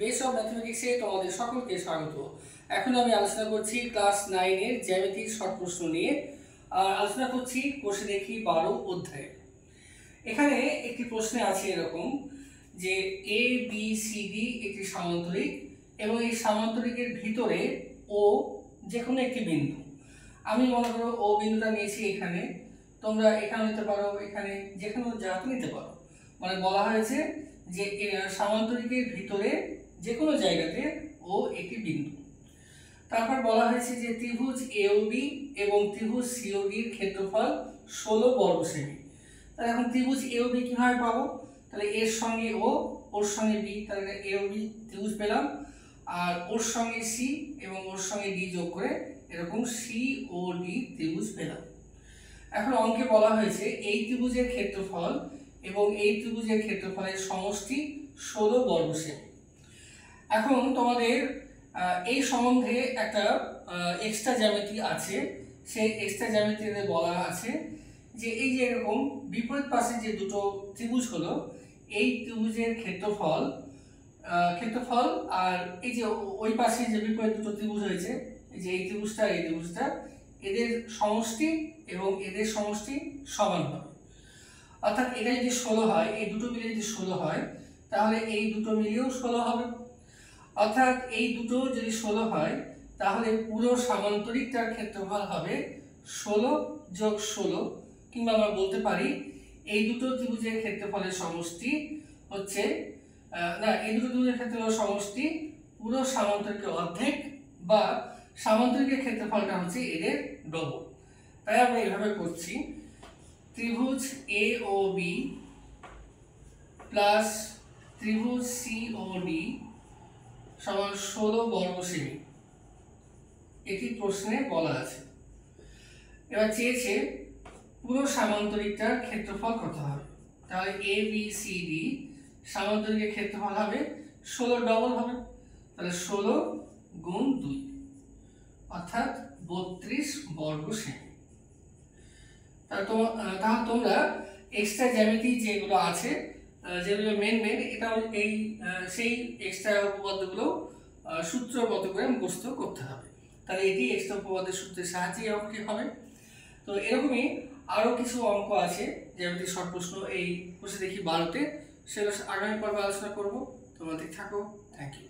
Base of ম্যাথমেটিক্সে তোমাদের সকলকে স্বাগত। এখন আমি আলোচনা করছি ক্লাস 9 এর জ্যামিতিক শর্ট প্রশ্ন নিয়ে। আর আলোচনা করছি কোষে দেখি 12 অধ্যায়ে। এখানে একটি প্রশ্নে আছে এরকম যে এ বি সি ডি একটি সামান্তরিক এবং এই সামান্তরিকের ভিতরে ও যে কোনো একটি বিন্দু। আমি মনে করো ও বিন্দুটা নিয়েছি এখানে, তোমরা এখানে নিতে পারো, এখানে যে কোনো জায়গাতে নিতে পারো। মানে বলা হয়েছে যে সামান্তরিকের ভিতরে যে কোনো জায়গাতে ও একটি বিন্দু। তারপর বলা হয়েছে যে ত্রিভুজ এওবি এবং ত্রিভুজ সিওবির ক্ষেত্রফল 16 বর্গ সেমি। তাহলে এখন ত্রিভুজ এওবি কিভাবে পাবো? তাহলে এর সঙ্গে ও, ওর সঙ্গে বি, তাহলে এওবি ত্রিভুজ পেলাম, আর ওর সঙ্গে সি এবং ওর সঙ্গে ডি যোগ করে এরকম সি ও ডি ত্রিভুজ পেলাম। এখন অঙ্কে বলা হয়েছে এই ত্রিভুজের ক্ষেত্রফল এবং এই ত্রিভুজের ক্ষেত্রফলের সমষ্টি 16 বর্গ সেমি। এখন তোমাদের এই সম্বন্ধে একটা এক্সট্রা জ্যামিতি আছে। সেই এক্সট্রা জ্যামিতিতে বলা আছে যে এই যে এরকম বিপরীত পাশে যে দুটো ত্রিভুজ হলো, এই ত্রিভুজের ক্ষেত্রফল আর এই যে ওই পাশে যে বিপরীত দুটো ত্রিভুজ হয়েছে, এই যে এই ত্রিভুজটা এই ত্রিভুজটা, এদের সমষ্টি এবং এদের সমষ্টি সমান হবে। অর্থাৎ এটা যদি 16 হয়, এই দুটো মিলে যদি 16 হয়, তাহলে এই দুটো মিলিয়েও 16 হবে। অর্থাৎ এই দুটো যদি 16 হয়, তাহলে পুরো সামান্তরিকটার ক্ষেত্রফল হবে 16 যোগ 16, কিংবা আমরা বলতে পারি এই দুটো ত্রিভুজের ক্ষেত্রফলের সমষ্টি হচ্ছে এই দুটো ত্রিভুজের ক্ষেত্রফলের সমষ্টি পুরো সামান্তরিকের অর্ধেক, বা সামান্তরিকের ক্ষেত্রফলটা হচ্ছে এদের ডবল। তাই আমরা এভাবে করছি, ত্রিভুজ এ ও বি প্লাস ত্রিভুজ সি ও ডি সমান 16 বর্গ সেমি, এটি প্রশ্নে বলা আছে। এবার চেয়েছে পুরো সামান্তরিকটার ক্ষেত্রফল কত হবে। তাহলে এ বি সি ডি সামান্তরিকের ক্ষেত্রফল হবে 16 ডবল হবে, তাহলে 16 গুণ 2 অর্থাৎ 32 বর্গ সেমি। তাহলে তোমরা এক্সট্রা জ্যামিতি যেগুলো আছে, যেগুলো মেন এটা এই সেই এক্সট্রা উপপাদ্যগুলো সূত্রগত করে মুখস্থ করতে হবে। তাহলে এটি এক্সট্রা উপপাদ্যের সূত্রের সাহায্যে অঙ্কটি হবে। তো এরকমই আরও কিছু অঙ্ক আছে জ্যামিতিক শর্ট প্রশ্ন এই কোষে দেখি 12তে, সেগুলো আগামী পর্বে আলোচনা করব। তোমরা থাকো, থ্যাংক ইউ।